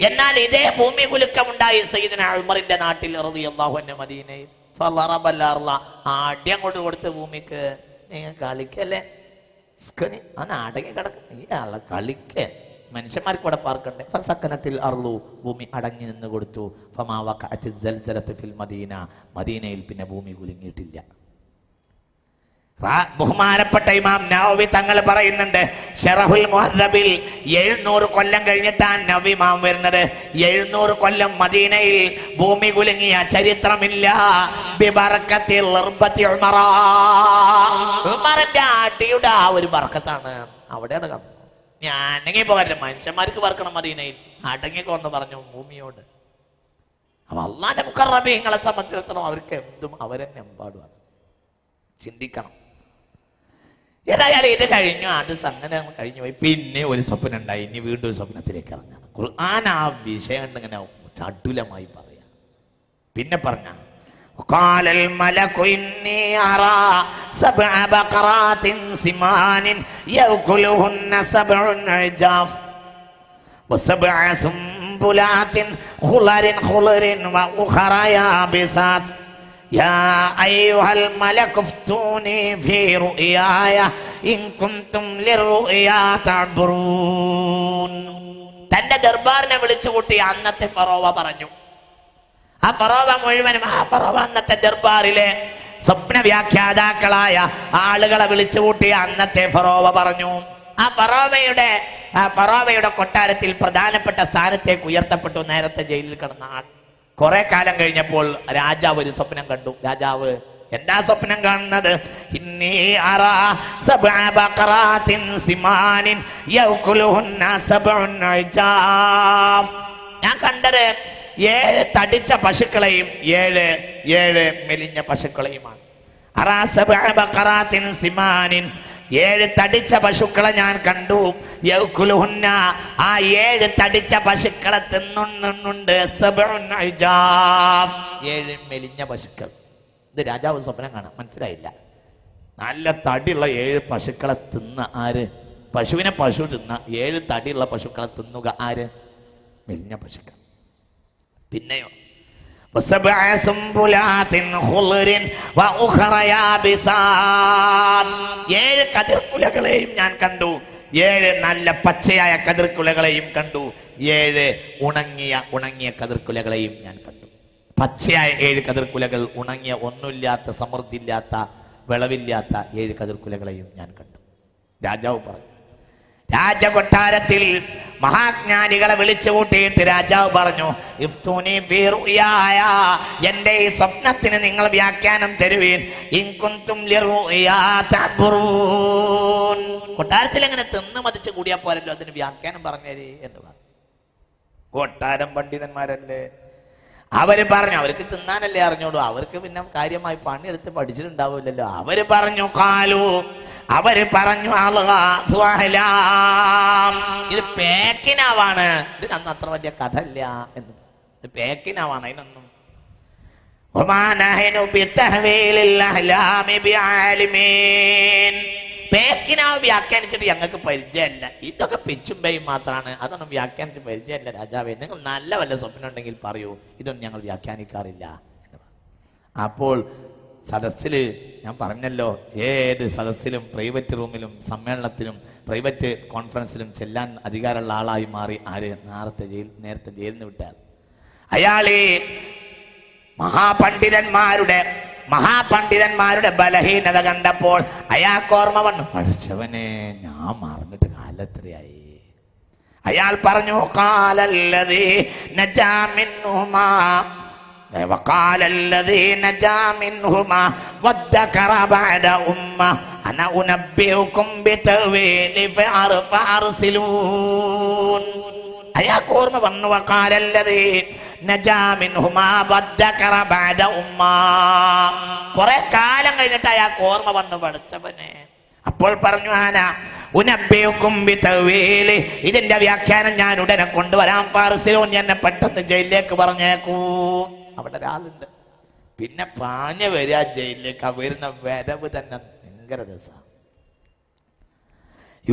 എന്നാൽ ഇതേ ഭൂമി കുലുക്കമുണ്ടായി സയ്യിദുന ഉമറിന്റെ നാട്ടിൽ റളിയല്ലാഹു അൻഹു മദീനയിൽ. ആദ്യം കൊണ്ട് കൊടുത്ത് ഭൂമിക്ക്, നിങ്ങൾ കളിക്കല്ലേ, അടങ്ങി കിടക്കുന്ന ഈ ആളെ കളിക്കേ, മനുഷ്യന്മാർക്ക് ഇവിടെ പാർക്കണ്ടേ. ഫസക്കനത്തിൽ അർളു, ഭൂമി അടങ്ങി നിന്ന് കൊടുത്തു. ഫമാ വഖഅത്തി സൽസലത്തു ഫിൽ മദീന, മദീനയിൽ പിന്നെ ഭൂമി കുലുങ്ങിയിട്ടില്ല. ബഹുമാനപ്പെട്ട ഇമാം നവവി തങ്ങൾ പറയുന്നുണ്ട്, ശറഹുൽ മുഹദ്ദബിൽ 700 കൊല്ലം കഴിഞ്ഞിട്ടാണ് നവവി ഇമാം വരുന്നത്. 700 കൊല്ലം മദീനയിൽ ഭൂമി കുലുങ്ങിയ ചരിത്രമില്ല. ബിബറക്കത്തിൽ ഇർബത്തി ഉമറ, ഉമറിന്റെ അടിയുടെ ആ ഒരു ബർക്കത്താണ് അവിടെയാണ് കാണുന്നത്. ഞാനെങ്കിൽ പോകരുത്, മനുഷ്യന്മാർക്ക് പറക്കണം മദീനയിൽ, അടങ്ങിക്കൊണ്ട് പറഞ്ഞു ഭൂമിയോട്. അപ്പൊ അള്ളാന്റെ മുഖറബീങ്ങളെ സംബന്ധിച്ചിടത്തോളം അവർക്ക് എന്തും അവരെന്നെ എമ്പാടുമാണ്. ചിന്തിക്കണം. ഏതായാലും ഇത് കഴിഞ്ഞു, അത് സംഗതി കഴിഞ്ഞു പോയി. പിന്നെ ഒരു സ്വപ്നം ഉണ്ടായി, ഇനി വീണ്ടും ഒരു സ്വപ്നത്തിലേക്ക് ഇറങ്ങണം. ഖുർആൻ ആ വിഷയം ഇങ്ങനെ ചടുലമായി പറയാം. പിന്നെ പറഞ്ഞ وقال الملك إني أرى 7 بقرات سمان يأكلهن 7 عجاف و7 سنبلات خضر وأخر يابسات يا أيها الملك افتوني في رؤياي إن كنتم للرؤيا تعبرون. തന്റെ ദർബാറിനെ വിളിച്ചു കൂട്ടി അന്നത്തെ ഫറോവ പറഞ്ഞു. ആ ഫറോവ മുഴുവനും, ആ ഫറോവ അന്നത്തെ ദർബാറിലെ സ്വപ്ന വ്യാഖ്യാതാക്കളായ ആളുകളെ വിളിച്ചു കൂട്ടി അന്നത്തെ ഫറോവ പറഞ്ഞു. ആ ഫറോവയുടെ കൊട്ടാരത്തിൽ പ്രധാനപ്പെട്ട സ്ഥാനത്തേക്ക് ഉയർത്തപ്പെട്ടു. നേരത്തെ ജയിലിൽ കിടന്ന ആൾ കുറെ കാലം കഴിഞ്ഞപ്പോൾ രാജാവ് ഒരു സ്വപ്നം കണ്ടു. രാജാവ് എന്താ സ്വപ്നം കാണുന്നത്? ഇന്നി അറാ 7 ബഖറാത്തിൻ സിമാനിൻ യഅകുലുഹുന്ന 7 ഇജാഫ്. ഞാൻ കണ്ടത് 7 തടിച്ച പശുക്കളെയും 7 മെലിഞ്ഞ പശുക്കളെയുമാണ്. അറാ 7 ബഖറാത്തിൻ സിമാനിൻ, 7 തടിച്ച പശുക്കളെ ഞാൻ കണ്ടു. യഅകുലുഹുന്ന, ആ 7 തടിച്ച പശുക്കളെ തിന്നുന്നുണ്ട്. 7 ഇജാഫ്, 7 മെലിഞ്ഞ പശുക്കൾ. ഇത് രാജാവ് സ്വപ്നം കാണാം, മനസ്സിലായില്ല. നല്ല തടിയുള്ള 7 പശുക്കളെ തിന്ന ആര്? പശുവിനെ പശു തിന്ന 7 തടിയുള്ള പശുക്കളെ തിന്നുക ആര്? മെലിഞ്ഞ പശുക്കൾ. പിന്നെയോ 7 സുംബുലാത്തിൻ ഖുളറിൻ വഉഖറ യാബിസാത്, 7 കതിർക്കുലകളെയും ഞാൻ കണ്ടു. 7 നല്ല പച്ചയായ കതിർക്കുലകളെയും കണ്ടു. 7 ഉണങ്ങിയ കതിർക്കുലകളെയും ഞാൻ കണ്ടു. പച്ചയായ 7 കതിർക്കുലകൾ, ഉണങ്ങിയ ഒന്നുമില്ലാത്ത, സമൃദ്ധിയില്ലാത്ത, വിളവില്ലാത്ത 7 കതിർക്കുലകളെയും ഞാൻ കണ്ടു. രാജാവ് പറഞ്ഞു. രാജകൊട്ടാരത്തിൽ മഹാജ്ഞാനികളെ വിളിച്ചു കൂട്ടിയിട്ട് രാജാവ് പറഞ്ഞു, ഇഫ്തൂനി ഫീ റുയായ, എന്റെ ഈ സ്വപ്നത്തിന് നിങ്ങൾ വ്യാഖ്യാനം തരുവീൻ. ഇൻ കുൻതും ലിറുയാ തഅബറൂൻ. കൊട്ടാരത്തിൽ എങ്ങനെ തിന്ന് മതിച്ച് കൂടിയാ പോരല്ലോ, അതിന് വ്യാഖ്യാനം പറഞ്ഞേരി എന്ന് പറഞ്ഞു. കൊട്ടാരം പണ്ഡിതന്മാരല്ലേ, അവര് പറഞ്ഞു. അവർക്ക് തിന്നാനല്ലേ അറിഞ്ഞോളൂ, അവർക്ക് പിന്നെ കാര്യമായി പണിയെടുത്ത് പഠിച്ചിട്ടുണ്ടാവില്ലല്ലോ. അവര് പറഞ്ഞു അവര് പറഞ്ഞു ഇത് പേക്കിനാവാണ്, ഇതിനൊന്നും അത്ര വലിയ കഥ ഇല്ല എന്ന്. ഇത് പേക്കിനാവാണ്, അതിനൊന്നും. പേക്കിനാവ് വ്യാഖ്യാനിച്ചിട്ട് ഞങ്ങൾക്ക് പരിചയമല്ല, ഇതൊക്കെ പിച്ചുമ്പയും മാത്രമാണ്, അതൊന്നും വ്യാഖ്യാനിച്ച് പരിചയമല്ല രാജാവേ. നിങ്ങൾ നല്ല വല്ല സ്വപ്നം ഉണ്ടെങ്കിൽ പറയൂ, ഇതൊന്നും ഞങ്ങൾ വ്യാഖ്യാനിക്കാറില്ല എന്ന്. അപ്പോൾ സദസ്സിൽ ഞാൻ പറഞ്ഞല്ലോ, ഏത് സദസ്സിലും പ്രൈവറ്റ് റൂമിലും സമ്മേളനത്തിലും പ്രൈവറ്റ് കോൺഫറൻസിലും ചെല്ലാൻ അധികാരമുള്ള ആളായി മാറി ആര്? നേരത്തെ ജയിലിൽ നിന്ന് വിട്ടാൽ അയാളെ മഹാപണ്ഡിതന്മാരുടെ ബലഹീനത കണ്ടപ്പോൾ അയാൾക്ക് ഓർമ്മ വന്നു, പഠിച്ചവനെ ഞാൻ മറന്നിട്ട് കാലത്രയായി. അയാൾ പറഞ്ഞു, ഖാലല്ലദീ നജാ മിൻഹുമാ വഖാലല്ലദീ നജാ മിൻഹുമാ വദ്ദകറ ബഅദ ഉമ്മ അന ഉനബ്ബിഉകും ബിതവീലി ഫഅർസിലൂൻ. അയാൾക്ക് ഓർമ്മ വന്നു, വഖാലല്ലദീ നജാ മിൻഹുമാ വദ്ദകറ ബഅദ ഉമ്മ. കുറെ കാലം കഴിഞ്ഞിട്ട് അയാൾക്ക് ഓർമ്മ വന്നു, പഠിച്ചവനെ. അപ്പോൾ പറഞ്ഞു, ആന ഉനബ്ബിഉകും ബിതവീലി, ഇതിന്റെ വ്യാഖ്യാനം ഞാൻ ഉടനെ കൊണ്ടുവരാം. ഫഅർസിലൂൻ, എന്നെ പെട്ടെന്ന് ജയിലിലേക്ക് പറഞ്ഞേക്കൂ. അവിടെ ഒരാളുണ്ട്. പിന്നെ പാഞ്ഞു വരിക ജയിലിലേക്ക്. ആ വരുന്ന വരവ് തന്നെ ഭയങ്കര രസമാണ്.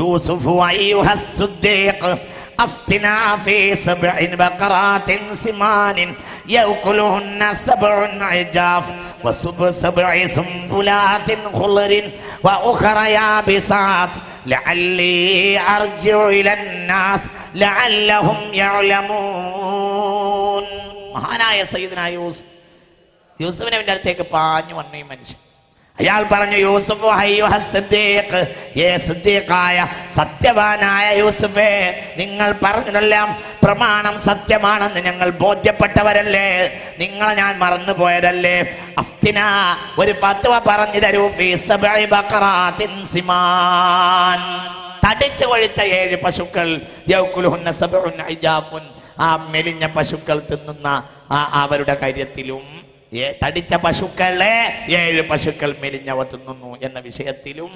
യൂസുഫ് അയ്യുഹ സുദ്ദീഖ് അഫ്തിനാ ഫീ സബ്ഇൻ ബഖറാത്തിൻ സിമാനിൻ യഅകുലുഹുന്ന സബ്ഉൻ ഇജാഫ് വസബ്ഇ സുംബുലാത്തിൻ ഖുളറിൻ വഉഖറ യാബിസാത്ത് ലഅല്ലി അർജിഉ ഇലൻ നാസ് ലഅല്ലഹും യഅലമൂൻ. മഹാനായ സയ്യിദുനാ യൂസുഫ് നബിയുടെ അടുത്തേക്ക് പാഞ്ഞു വന്നു ഈ മനുഷ്യൻ. അയാൾ പറഞ്ഞു, യൂസുഫ് അയ്യുഹ സിദ്ദീഖ്, സിദ്ദീഖായ സത്യവാനായ യൂസുഫേ, നിങ്ങൾ പറഞ്ഞതെല്ലാം പ്രമാണം സത്യമാണെന്ന് ഞങ്ങൾ ബോധ്യപ്പെട്ടവരല്ലേ, നിങ്ങളെ ഞാൻ മറന്നുപോയതല്ലേ. അഫ്തിന, ഒരു ഫത്വ പറഞ്ഞു തരൂ. ഫീ സബ്ഇ ബഖറാത്തിൻ സിമാൻ, തടിച്ചു കൊഴുത്ത 7 പശുക്കൾ, യഅകുലുഹുന്ന സബ്ഉൻ ഇജാഫുൻ, ആ മെലിഞ്ഞ പശുക്കൾ തിന്നുന്ന അവരുടെ കാര്യത്തിലും, തടിച്ച പശുക്കളെ 7 പശുക്കൾ മെലിഞ്ഞവ തിന്നുന്നു എന്ന വിഷയത്തിലും,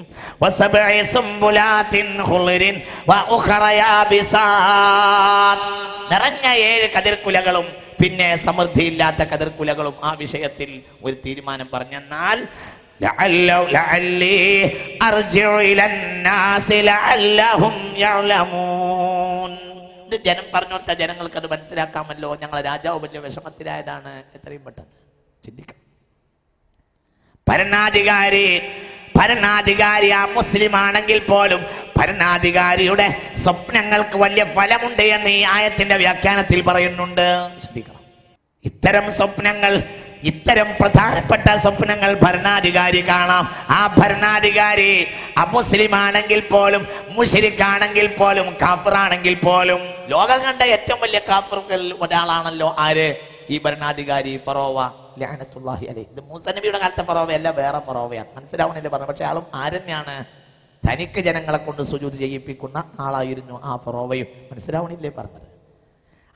നിറഞ്ഞ 7 കതിർക്കുലകളും പിന്നെ സമൃദ്ധിയില്ലാത്ത കതിർക്കുലകളും, ആ വിഷയത്തിൽ ഒരു തീരുമാനം പറഞ്ഞെന്നാൽ ജനം പറഞ്ഞോട്ട ജനങ്ങൾക്ക് അത് മനസ്സിലാക്കാമല്ലോ. ഞങ്ങളെ രാജാവ് വലിയ വിഷമത്തിലായതാണ്. എത്രയും പെട്ടെന്ന് ചിന്തിക്കാം. ഭരണാധികാരി ആ മുസ്ലിം ആണെങ്കിൽ പോലും ഭരണാധികാരിയുടെ സ്വപ്നങ്ങൾക്ക് വലിയ ഫലമുണ്ട് എന്ന് ഈ ആയത്തിന്റെ വ്യാഖ്യാനത്തിൽ പറയുന്നുണ്ട്. ശ്രദ്ധിക്കണം. ഇത്തരം പ്രധാനപ്പെട്ട സ്വപ്നങ്ങൾ ഭരണാധികാരി കാണാം. ആ ഭരണാധികാരി അമുസ്ലിം ആണെങ്കിൽ പോലും, മുശ്രിക്കാണെങ്കിൽ പോലും, കാഫിറാണെങ്കിൽ പോലും, ലോകം കണ്ട ഏറ്റവും വലിയ കാഫിറുകൾ ഒരാളാണല്ലോ ആര്? ഈ ഭരണാധികാരി ഫറോവ ലഅനത്തുല്ലാഹി അലൈഹി. ഇത് മൂസ നബിയുടെ കാലത്തെ ഫറോവയല്ല, വേറെ ഫറോവയാണ്. മനസ്സിലാവണില്ലേ പറഞ്ഞു? പക്ഷെ ആളും ആരെന്നെയാണ്? തനിക്ക് ജനങ്ങളെ കൊണ്ട് സുജൂദ് ചെയ്യിപ്പിക്കുന്ന ആളായിരുന്നു ആ ഫറോവയും. മനസ്സിലാവണില്ലേ പറഞ്ഞത്?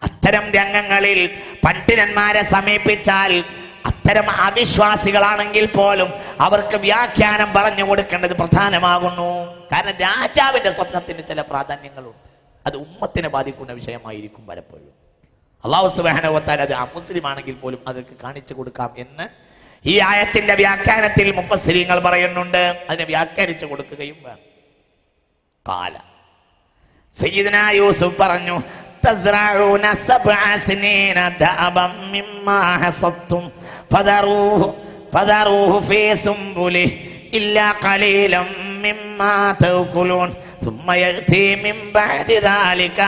അത്തരം രംഗങ്ങളിൽ പണ്ഡിതന്മാരെ സമീപിച്ചാൽ, അത്തരം അവിശ്വാസികളാണെങ്കിൽ പോലും അവർക്ക് വ്യാഖ്യാനം പറഞ്ഞു കൊടുക്കേണ്ടത് പ്രധാനമാകുന്നു. കാരണം രാജാവിന്റെ സ്വപ്നത്തിന് ചില പ്രാധാന്യങ്ങളുണ്ട്. അത് ഉമ്മത്തിനെ ബാധിക്കുന്ന വിഷയമായിരിക്കും പലപ്പോഴും. അല്ലാഹു സുബ്ഹാനഹു വ തആല അത് അമുസ്ലിം ആണെങ്കിൽ പോലും അതൊക്കെ കാണിച്ചു കൊടുക്കാം എന്ന് ഈ ആയത്തിന്റെ വ്യാഖ്യാനത്തിൽ മുഫസ്സിരീങ്ങൾ പറയുന്നുണ്ട്. അതിനെ വ്യാഖ്യാനിച്ചു കൊടുക്കുകയും വേണം. ഖാല, സയ്യിദുനാ യൂസുഫ് പറഞ്ഞു, തസ്റഊന സബ്അ സിനീന ദഅബൻ മിമ്മാ ഹസത്തും ഫദറൂഹു ഫീ സുംബുലിഹി ഇല്ലാ ഖലീലൻ മിമ്മാ തഅകുലൂൻ ثم يأتي من بعد ذلك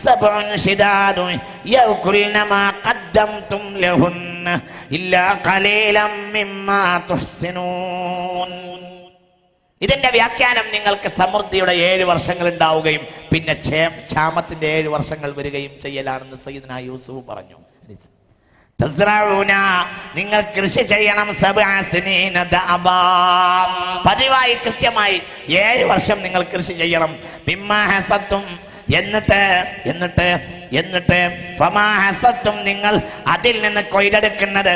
7 شداد يأكلن ما قدمتم لهن إلا قليلا مما تحسنون. ഇതിന്റെ വ്യാഖ്യാനം നിങ്ങൾക്ക് സമൃദ്ധിയുടെ 7 വർഷങ്ങൾ ഉണ്ടാവുകയും പിന്നെ ക്ഷാമത്തിന്റെ 7 വർഷങ്ങൾ വരികയും ചെയ്യലാണെന്ന് സയ്യിദുനാ യൂസുഫ് പറഞ്ഞു. നിങ്ങൾ കൃഷി ചെയ്യണം. പതിവായി കൃത്യമായി 7 വർഷം നിങ്ങൾ കൃഷി ചെയ്യണം. എന്നിട്ട് നിങ്ങൾ അതിൽ നിന്ന് കൊയ്തെടുക്കുന്നത്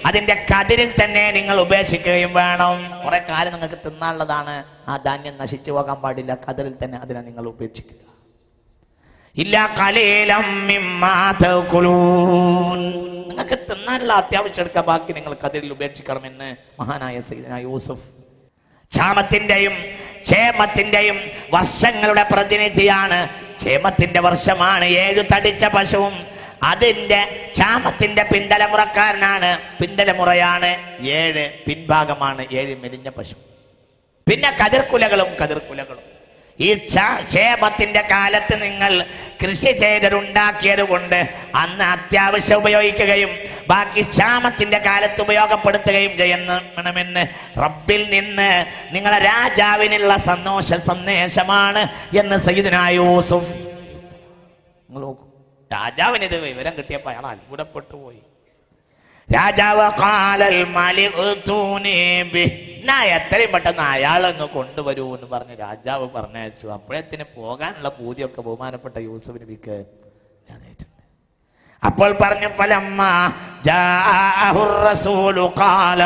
അതിന്റെ കതിരിൽ തന്നെ നിങ്ങൾ ഉപേക്ഷിക്കുകയും വേണം. കുറെ കാലം നിങ്ങൾക്ക് തിന്നാനുള്ളതാണ്. ആ ധാന്യം നശിച്ചു പോകാൻ പാടില്ല. കതിരിൽ തന്നെ അതിനെ നിങ്ങൾ ഉപേക്ഷിക്കുക. ഇല്ലാ ഖലീലം മിമ്മാ തഅകുലൂൻ, നിങ്ങൾക്ക് തിന്നാനുള്ള അത്യാവശ്യം എടുക്കുക, ബാക്കി നിങ്ങൾ കതിരിൽ ഉപേക്ഷിക്കണമെന്ന് മഹാനായ സയ്യിദുനാ യൂസുഫ്. ക്ഷാമത്തിന്റെയും ക്ഷേമത്തിന്റെയും വർഷങ്ങളുടെ പ്രതിനിധിയാണ്. ക്ഷേമത്തിന്റെ വർഷമാണ് 7 തടിച്ച പശുവും, അതിന്റെ ക്ഷാമത്തിന്റെ പിന്തലമുറക്കാരനാണ്, പിന്തലമുറയാണ് 7, പിൻഭാഗമാണ് 7 മെലിഞ്ഞ പശു. പിന്നെ കതിർക്കുലകളും. ഈ ക്ഷേമത്തിന്റെ കാലത്ത് നിങ്ങൾ കൃഷി ചെയ്തുണ്ടാക്കിയത് കൊണ്ട് അന്ന് അത്യാവശ്യം ഉപയോഗിക്കുകയും ബാക്കി ക്ഷാമത്തിന്റെ കാലത്ത് ഉപയോഗപ്പെടുത്തുകയും ചെയ്യണമെന്ന് റബ്ബിൽ നിന്ന് നിങ്ങളെ രാജാവിനുള്ള സന്ദേശമാണ് എന്ന് സയ്യിദുനാ യൂസുഫ്. നോക്കൂ, രാജാവിന് ഇത് വിവരം കിട്ടിയപ്പോൾ അയാൾ അത്ഭുതപ്പെട്ടു പോയി. രാജാവ് എത്രയും പെട്ടെന്ന് അയാളൊന്ന് കൊണ്ടുവരൂ എന്ന് പറഞ്ഞ് രാജാവ് പറഞ്ഞയച്ചു. അപ്പോഴത്തിന് പോകാനുള്ള പൂതിയൊക്കെ ബഹുമാനപ്പെട്ട യൂസുഫ് നബിക്ക് ഞാനായിട്ടുണ്ട്. അപ്പോൾ പറഞ്ഞു, ഫലമ്മ ജാഅഹുർ റസൂലു ഖാല